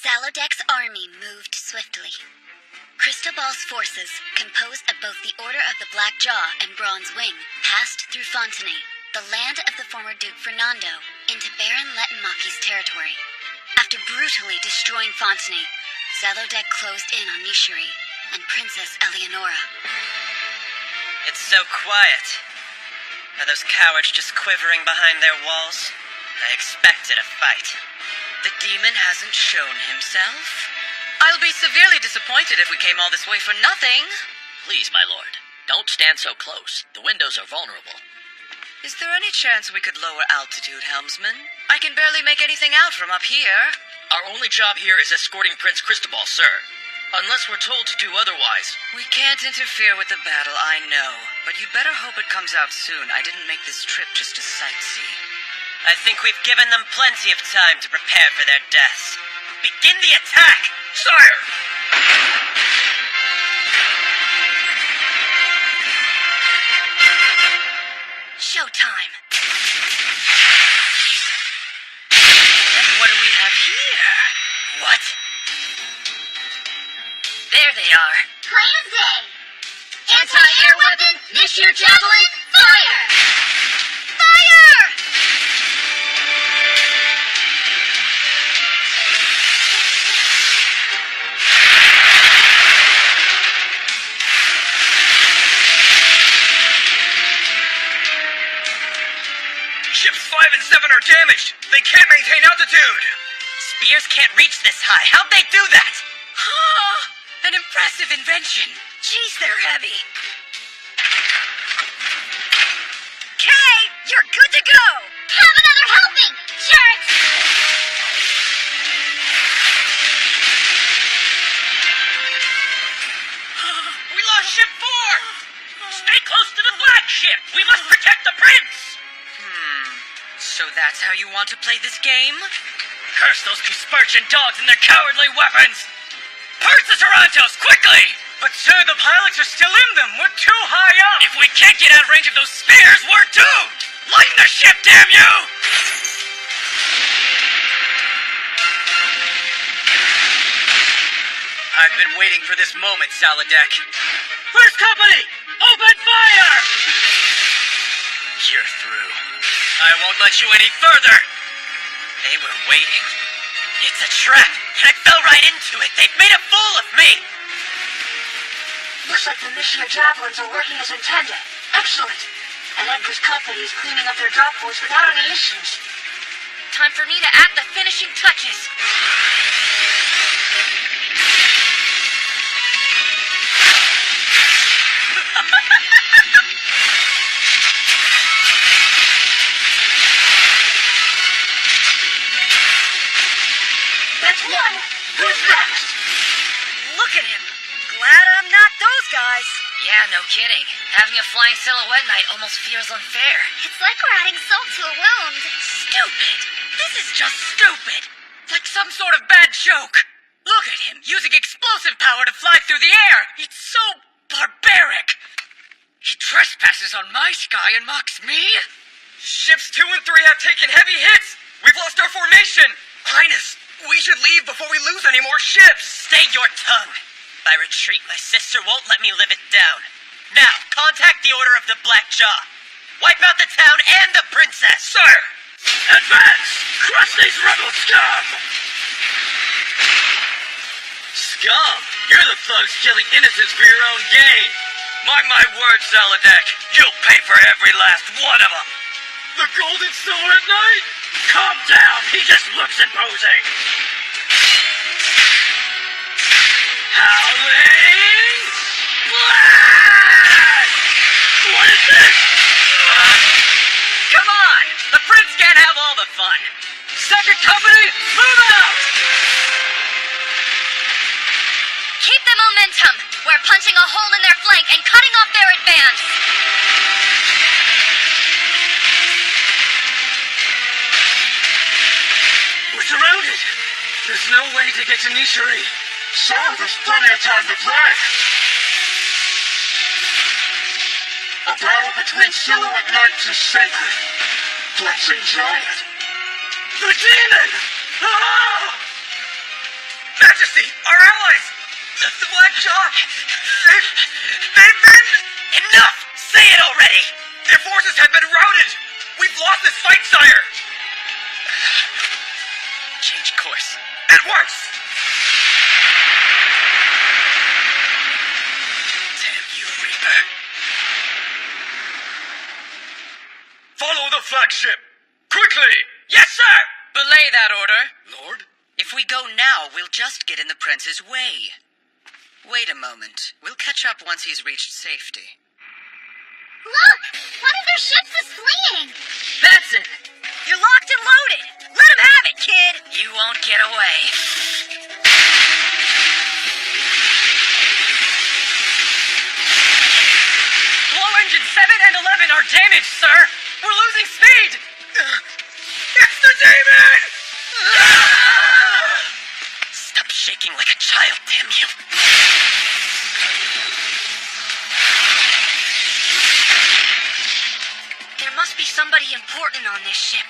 Zalodek's army moved swiftly. Cristobal's forces, composed of both the Order of the Black Jaw and Bronze Wing, passed through Fontenay, the land of the former Duke Fernando, into Baron Letenmachi's territory. After brutally destroying Fontenay, Zalodek closed in on Nishiri and Princess Eleonora. It's so quiet. Are those cowards just quivering behind their walls? I expected a fight. The demon hasn't shown himself? I'll be severely disappointed if we came all this way for nothing. Please, my lord, don't stand so close. The windows are vulnerable. Is there any chance we could lower altitude, helmsman? I can barely make anything out from up here. Our only job here is escorting Prince Cristobal, sir. Unless we're told to do otherwise. We can't interfere with the battle, I know. But you'd better hope it comes out soon. I didn't make this trip just to sightsee. I think we've given them plenty of time to prepare for their deaths. Begin the attack! Sire! Showtime! And what do we have here? What? There they are. Plain as day! Anti-air weapon, Nishir Javelin, fire! Fire! Ships 5 and 7 are damaged. They can't maintain altitude. Spears can't reach this high. How'd they do that? An impressive invention. Geez, they're heavy. Kay, you're good to go! Have another helping! Jerk! We lost ship 4! Stay close to the flagship! We must protect the prince! So that's how you want to play this game? Curse those two Spurgeon dogs and their cowardly weapons! Purge the Torontos, quickly! But sir, the pilots are still in them. We're too high up. If we can't get out of range of those spears, we're doomed! Lighten the ship, damn you! I've been waiting for this moment, Zalodek. First company, open fire! You're through. I won't let you any further. They were waiting. It's a trap, and I fell right into it. They've made a fool of me. Looks like the Nishir Javelins are working as intended. Excellent. And Edgar's company is cleaning up their drop points without any issues. Time for me to add the finishing touches. That's one. Who's next? Look at him. Glad I'm not those guys. Yeah, no kidding. Having a flying silhouette night almost feels unfair. It's like we're adding salt to a wound. Stupid! This is just stupid! Like some sort of bad joke. Look at him, using explosive power to fly through the air! It's so barbaric! He trespasses on my sky and mocks me? Ships 2 and 3 have taken heavy hits. We've lost our formation. Highness, we should leave before we lose any more ships. Stay your tongue. If I retreat, my sister won't let me live it down. Now, contact the Order of the Black Jaw. Wipe out the town and the princess. Sire! Advance! Crush these rebel scum! Scum? You're the thugs killing innocents for your own gain. Mark my words, Zalodek. You'll pay for every last one of them. The Golden Silhouette Knight? Calm down. He just looks imposing. Howling Blast! What is this? Come on! The prince can't have all the fun. Second company, move out! Keep the momentum. We're punching a hole in their flank and cutting off their advance. We're surrounded. There's no way to get to Nishiri. So, there's plenty of time to play. A battle between Silhouette Knights is sacred. Let's enjoy it. The demon! Ah! The Blackjaw! They've been... Enough! Say it already! Their forces have been routed! We've lost this fight, sire! Change course. At once! Damn you, Reaper. Follow the flagship! Quickly! Yes, sir! Belay that order. Lord? If we go now, we'll just get in the prince's way. Wait a moment. We'll catch up once he's reached safety. Look! One of their ships is fleeing! That's it! You're locked and loaded! Let them have it, kid! You won't get away. Blow engines 7 and 11 are damaged, sir! We're losing speed! It's the demon! Stop shaking like a child, damn you. There must be somebody important on this ship.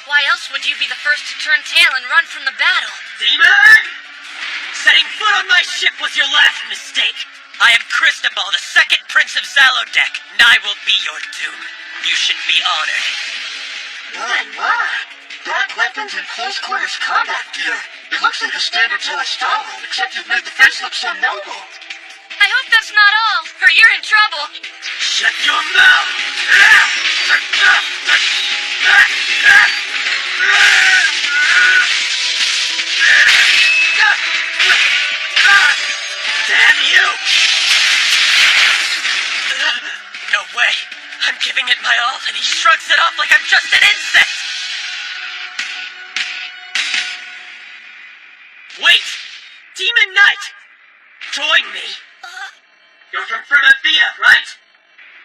Why else would you be the first to turn tail and run from the battle? Demon! Setting foot on my ship was your last mistake. I am Cristobal, the second Prince of Zalodek, and I will be your doom. You should be honored. My. Black weapons and close quarters combat gear. It looks like a standard Zella style, except you've made the face look so noble. I hope that's not all, or you're in trouble. Shut your mouth! Damn you! No way! I'm giving it my all, and he shrugs it off like I'm just an insect! Wait! Demon Knight! Join me! You're from Firmavia, right?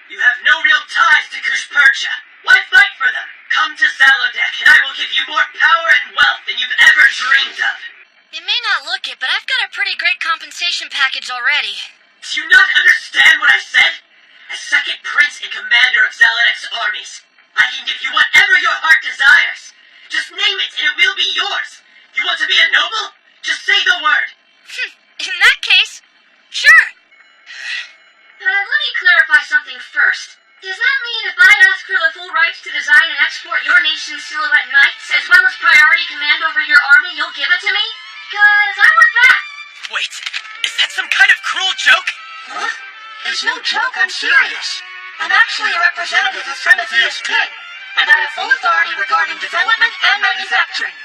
You have no real ties to Kushpercha. Why fight for them? Come to Zalodek, and I will give you more power and wealth than you've ever dreamed of. You may not look it, but I've got a pretty great compensation package already. Do you not understand what I said? As second prince and commander of Zalodek's armies, I can give you whatever your heart desires. Just name it, and it will be yours. You want to be a noble? Just say the word. In that case, sure. Let me clarify something first. Does that mean if I ask for the full rights to design and export your nation's silhouette knights, as well as priority command over your army, you'll give it to me? 'Cause I want that. Wait, is that some kind of cruel joke? Huh? It's no joke, I'm serious. I'm actually a representative of Frenethea's king, and I have full authority regarding development and manufacturing.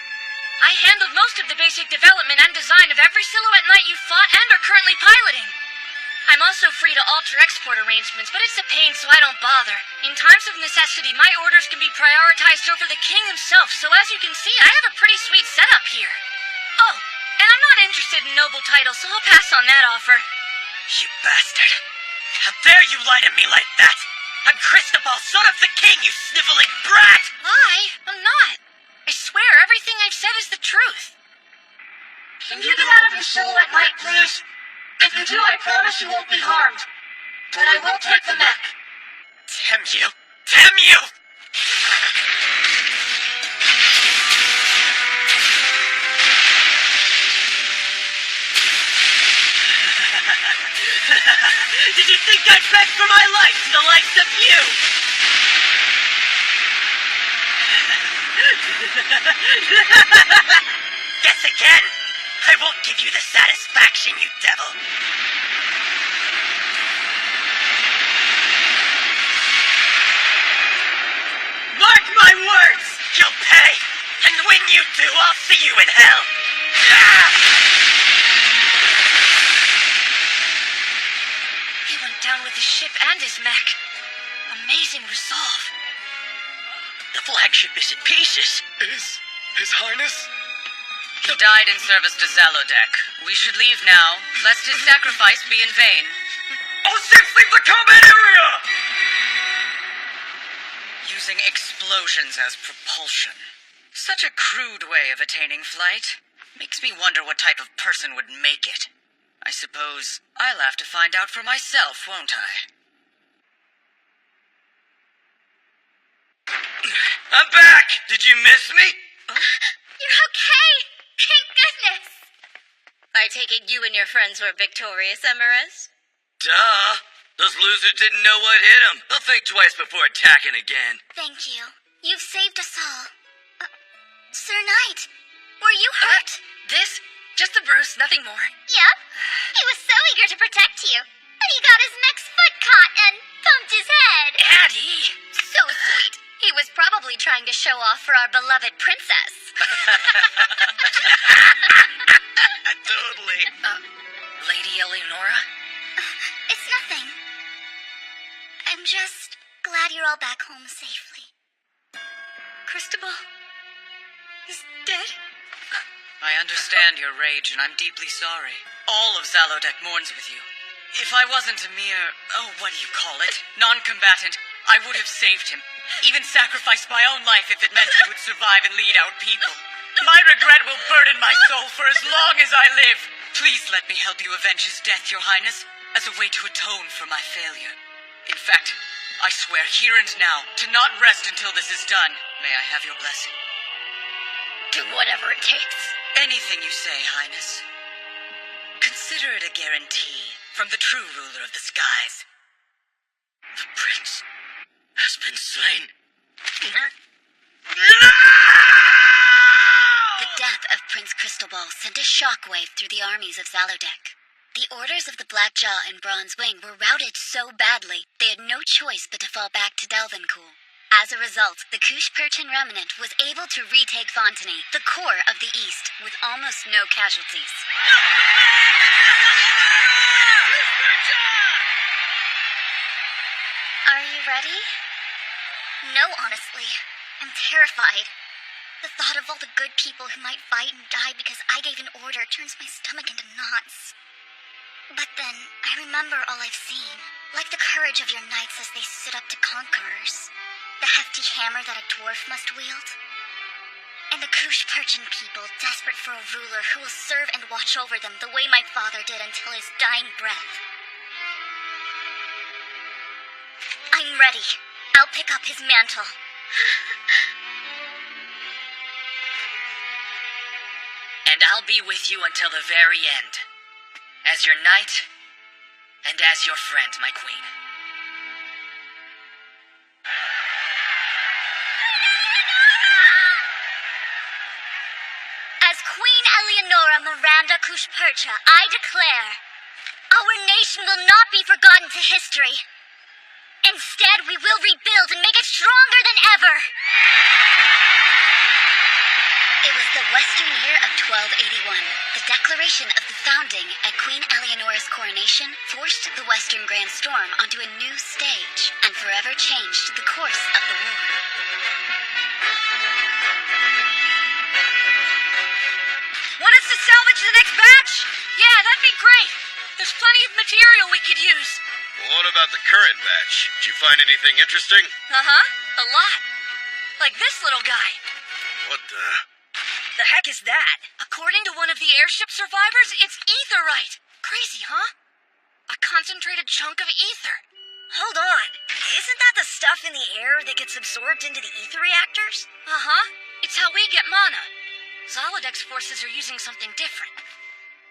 I handled most of the basic development and design of every silhouette knight you fought and are currently piloting. I'm also free to alter export arrangements, but it's a pain, so I don't bother. In times of necessity, my orders can be prioritized over the king himself, so as you can see, I have a pretty sweet setup here. Oh, and I'm not interested in noble titles, so I'll pass on that offer. You bastard. How dare you lie to me like that? I'm Cristobal, son of the king, you sniveling brat! I'm not. I swear everything I've said is the truth. Can you get out of your silhouette knight, please? If you do, I promise you won't be harmed. But I will take the mech. Damn you! Damn you! Did you think I'd beg for my life to the likes of you? Guess again! I won't give you the satisfaction, you devil! Mark my words! You'll pay! And when you do, I'll see you in hell! He went down with his ship and his mech. Amazing resolve. The flagship is in pieces. Is His Highness? He died in service to Zalodek. We should leave now, lest his sacrifice be in vain. All ships leave the combat area! Using explosions as propulsion. Such a crude way of attaining flight. Makes me wonder what type of person would make it. I suppose I'll have to find out for myself, won't I? I'm back! Did you miss me? You're okay! Thank goodness! I take it you and your friends were victorious, Emerus? Duh! Those losers didn't know what hit them. They'll think twice before attacking again. Thank you. You've saved us all. Sir Knight, were you hurt? This? Just a bruise, nothing more. Yep. He was so eager to protect you, but he got his next foot caught and bumped his head. Addie! So sweet. He was probably trying to show off for our beloved princess. Totally. Lady Eleonora? It's nothing. I'm just glad you're all back home safely. Cristobal is dead? I understand your rage, and I'm deeply sorry. All of Zalodek mourns with you. If I wasn't a mere, what do you call it, non-combatant, I would have saved him. Even sacrificed my own life if it meant he would survive and lead our people. My regret will burden my soul for as long as I live. Please let me help you avenge his death, Your Highness, as a way to atone for my failure. In fact, I swear here and now to not rest until this is done. May I have your blessing? Do whatever it takes. Anything you say, Highness. Consider it a guarantee from the true ruler of the skies. The prince has been slain. The death of Prince Cristobal sent a shockwave through the armies of Zalodek. The orders of the Blackjaw and Bronze Wing were routed so badly, they had no choice but to fall back to Delvincool. As a result, the Kush-Perchin remnant was able to retake Fontenay, the core of the East, with almost no casualties. Are you ready? No, honestly. I'm terrified. The thought of all the good people who might fight and die because I gave an order turns my stomach into knots. But then, I remember all I've seen. Like the courage of your knights as they stood up to conquerors. The hefty hammer that a dwarf must wield. And the Kush-Perchin people desperate for a ruler who will serve and watch over them the way my father did until his dying breath. I'm ready. I'll pick up his mantle. And I'll be with you until the very end. As your knight, and as your friend, my queen. As Queen Eleonora Miranda Kush-Percha, I declare, our nation will not be forgotten to history. Instead, we will rebuild and make it stronger than ever. It was the western year of 1281. The declaration of the founding at Queen Eleonora's coronation forced the Western Grand Storm onto a new stage and forever changed the course of the war. Want us to salvage the next batch? Yeah, that'd be great. There's plenty of material we could use. What about the current batch? Did you find anything interesting? A lot. Like this little guy. What the... The heck is that? According to one of the airship survivors, it's etherite. Crazy, huh? A concentrated chunk of ether. Hold on. Isn't that the stuff in the air that gets absorbed into the ether reactors? It's how we get mana. Zalodek's forces are using something different.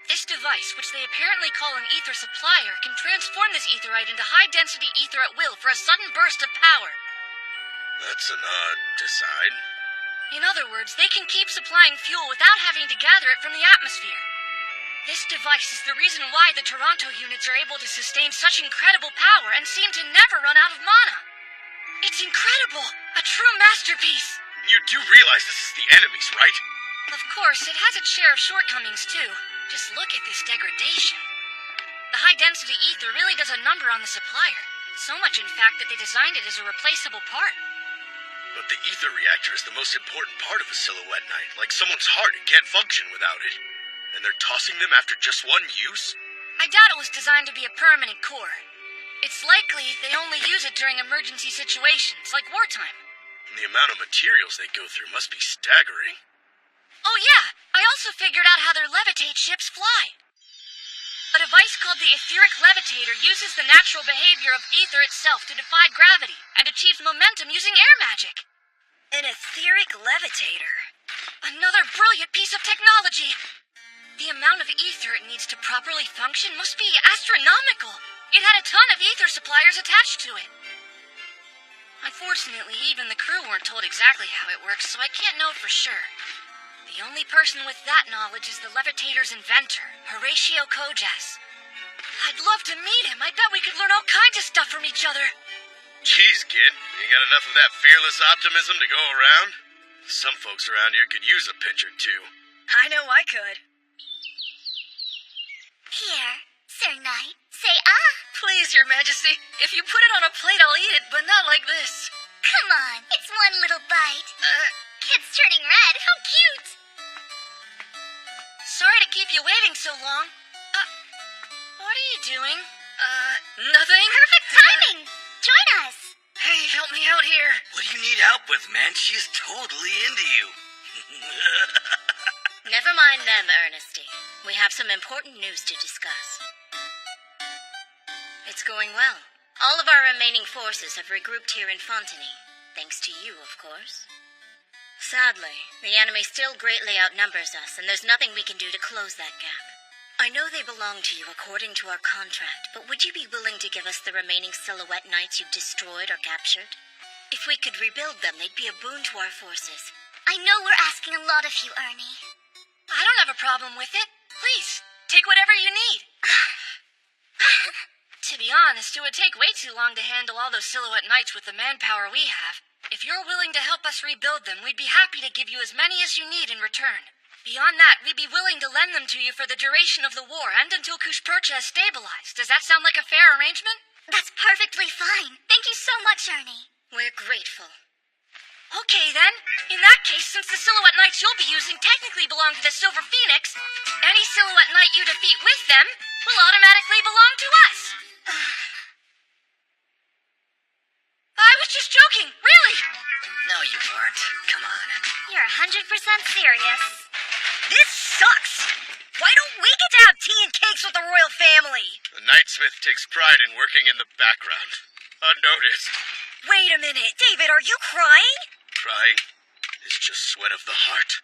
This device, which they apparently call an ether supplier, can transform this etherite into high-density ether at will for a sudden burst of power. That's an odd design. In other words, they can keep supplying fuel without having to gather it from the atmosphere. This device is the reason why the Toronto units are able to sustain such incredible power and seem to never run out of mana. It's incredible! A true masterpiece! You do realize this is the enemy's, right? Of course, it has its share of shortcomings, too. Just look at this degradation. The high-density ether really does a number on the supplier. So much, in fact, that they designed it as a replaceable part. But the ether reactor is the most important part of a silhouette knight. Like someone's heart, it can't function without it. And they're tossing them after just one use? I doubt it was designed to be a permanent core. It's likely they only use it during emergency situations, like wartime. And the amount of materials they go through must be staggering. Oh yeah, I also figured out how their levitate ships fly. A device called the etheric levitator uses the natural behavior of ether itself to defy gravity and achieves momentum using air magic. An etheric levitator? Another brilliant piece of technology. The amount of ether it needs to properly function must be astronomical. It had a ton of ether suppliers attached to it. Unfortunately, even the crew weren't told exactly how it works, so I can't know for sure. The only person with that knowledge is the levitator's inventor, Horatio Kojas. I'd love to meet him. I bet we could learn all kinds of stuff from each other. Jeez, kid, you got enough of that fearless optimism to go around? Some folks around here could use a pinch or two. I know I could. Here, Sir Knight, say ah. Please, Your Majesty, if you put it on a plate, I'll eat it, but not like this. Come on, it's one little bite. It's turning red. How cute. Sorry to keep you waiting so long. What are you doing? Nothing? Perfect timing. Join us. Hey, help me out here. What do you need help with, man? She's totally into you. Never mind them, Ernesty. We have some important news to discuss. It's going well. All of our remaining forces have regrouped here in Fontenay. Thanks to you, of course. Sadly, the enemy still greatly outnumbers us, and there's nothing we can do to close that gap. I know they belong to you according to our contract, but would you be willing to give us the remaining Silhouette Knights you've destroyed or captured? If we could rebuild them, they'd be a boon to our forces. I know we're asking a lot of you, Ernie. I don't have a problem with it. Please, take whatever you need. To be honest, it would take way too long to handle all those Silhouette Knights with the manpower we have. If you're willing to help us rebuild them, we'd be happy to give you as many as you need in return. Beyond that, we'd be willing to lend them to you for the duration of the war and until Kushpercha has stabilized. Does that sound like a fair arrangement? That's perfectly fine. Thank you so much, Ernie. We're grateful. Okay, then. In that case, since the Silhouette Knights you'll be using technically belong to the Silver Phoenix, any Silhouette Knight you defeat with them will automatically belong to us. I was just joking, really. No, you weren't. Come on. You're 100% serious. This sucks! Why don't we get to have tea and cakes with the royal family? The Knightsmith takes pride in working in the background, unnoticed. Wait a minute, David, are you crying? Crying is just sweat of the heart.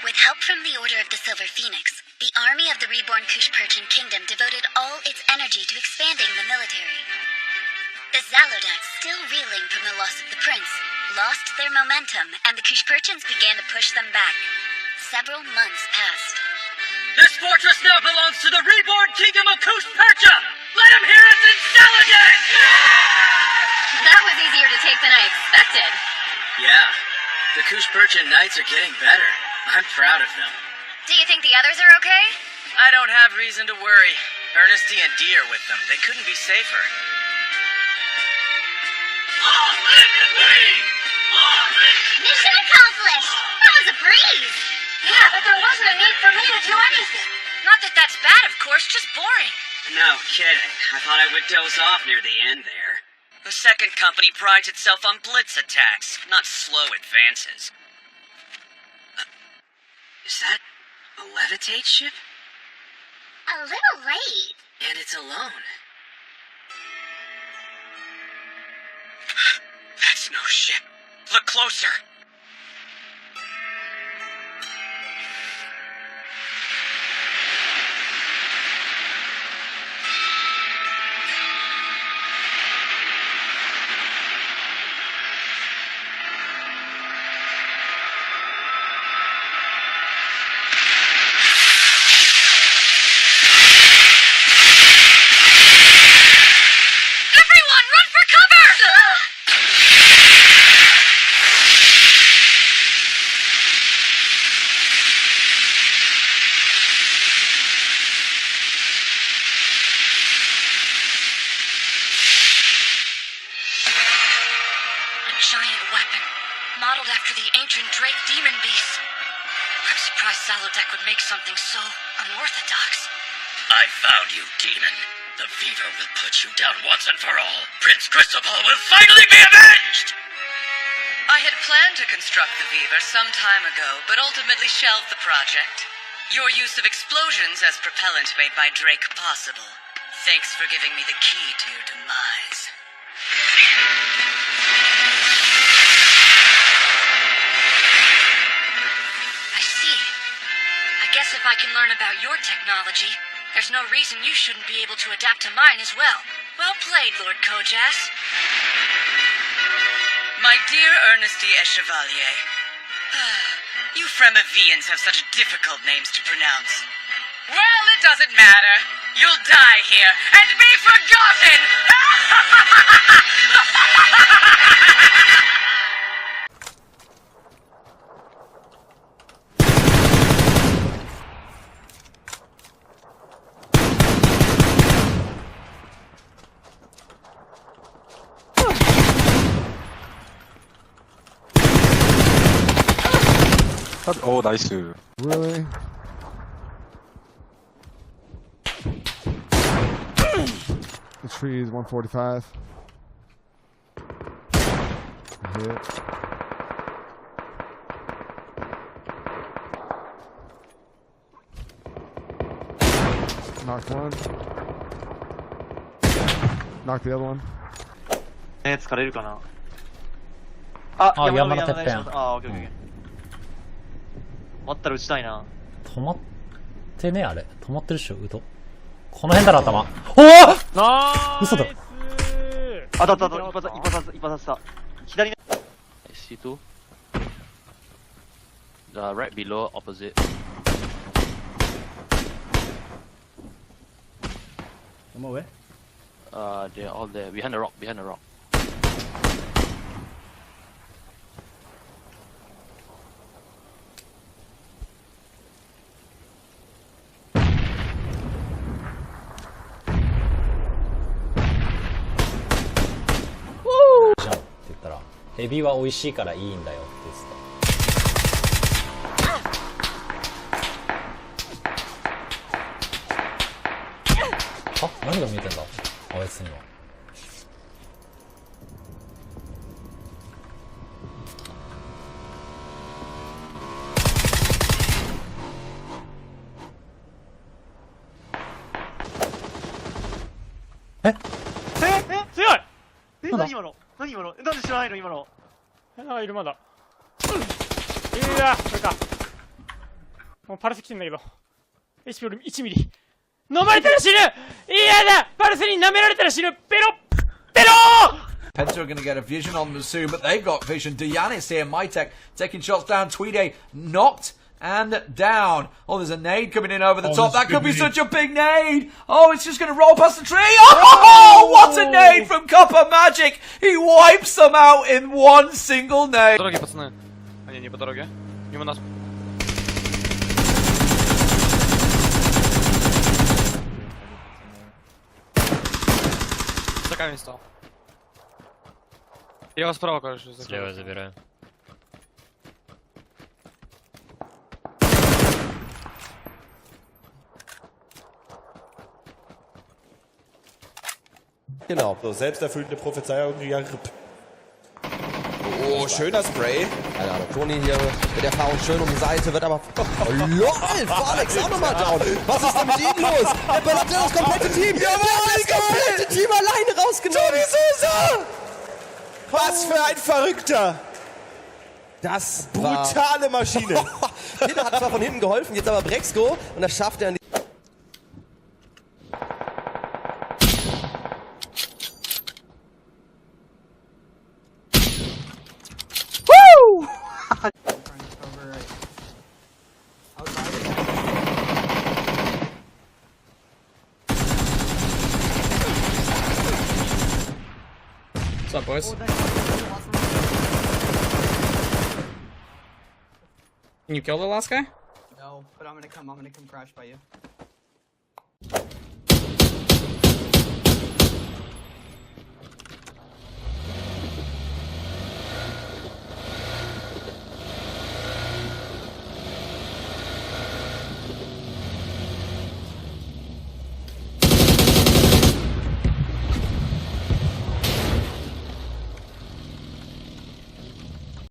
With help from the Order of the Silver Phoenix, the army of the reborn Kushperchan kingdom devoted all its energy to expanding the military. The Zalodaks, still reeling from the loss of the prince, lost their momentum, and the Kushperchans began to push them back. Several months passed. This fortress now belongs to the reborn kingdom of Kushpercha! Let him hear us in Saladan! That was easier to take than I expected. Yeah, the Kushpercha Knights are getting better. I'm proud of them. Do you think the others are okay? I don't have reason to worry. Ernesty and Dee are with them. They couldn't be safer. Mission accomplished! That was a breeze! Yeah, but there wasn't a need for me to do anything. Not that that's bad, of course, just boring. No kidding. I thought I would doze off near the end there. The second company prides itself on blitz attacks, not slow advances. Is that a levitate ship? A little late. And it's alone. That's no ship. Look closer. Everyone, run for cover! Giant weapon, modeled after the ancient Drake demon beast. I'm surprised Zalodek would make something so unorthodox. I found you, demon. The fever will put you down once and for all. Prince Cristobal will finally be avenged! I had planned to construct the Weaver some time ago, but ultimately shelved the project. Your use of explosions as propellant made my Drake possible. Thanks for giving me the key to your demise. I see. guess if I can learn about your technology, there's no reason you shouldn't be able to adapt to mine as well. Well played, Lord Kojas. My dear Ernesty Chevalier, you Fremevians have such difficult names to pronounce. Well, it doesn't matter. You'll die here and be forgotten! Oh, nice. Really? The tree is 145. Hit. Knocked one. Knocked the other one. 疲れるかなあ、山のてっぺん。あ、オッケーオッケー。終わったら撃ちたいな。止まってね、あれ。止まってるっしょ、ウド。この辺だろ、頭。おぉ嘘だ。当たった、一発した。左ね。C2. The right below, opposite. Where? They're all there. Behind the rock. Woo! って言ったら、エビは美味しいからいいんだよって言ってた。あ、何が見えてんだあいつには。強い何今のなんで知らないの今のなんかいるまだ。うわ、これか。もうパルス来てんだけど。HP より1ミリ。飲まれたら死ぬ。嫌だ、パルスに舐められたら死ぬ。ペロペロPenta are going to get a vision on them soon, but they've got vision. Dianis here, Mytek taking shots down. Tweede knocked and down. Oh, there's a nade coming in over the top. That could be such a big nade. Oh, it's just going to roll past the tree. Oh, what a nade from Copper Magic. He wipes them out in one single nade. Дороги, пацаны. А не по дороге. Мимо нас. За камень стал. Я вас справа, короче, закрыл. Слева забираю. Genau, so selbsterfüllende Prophezeiung. Oh, schöner Spray. Alter, Toni hier mit Erfahrung schön um die Seite, wird aber... Oh, LOL, Alex auch nochmal down. Was ist denn mit ihm los? Er ballert das komplette Team. Ja, das komplette Team alleine rausgenommen. Toni Sousa! Was für ein Verrückter! Das brutale Maschine. Killer hat zwar von hinten geholfen, jetzt aber Brexco und das schafft er nicht. What's up, boys? Can you kill the last guy? No, but I'm gonna come crash by you.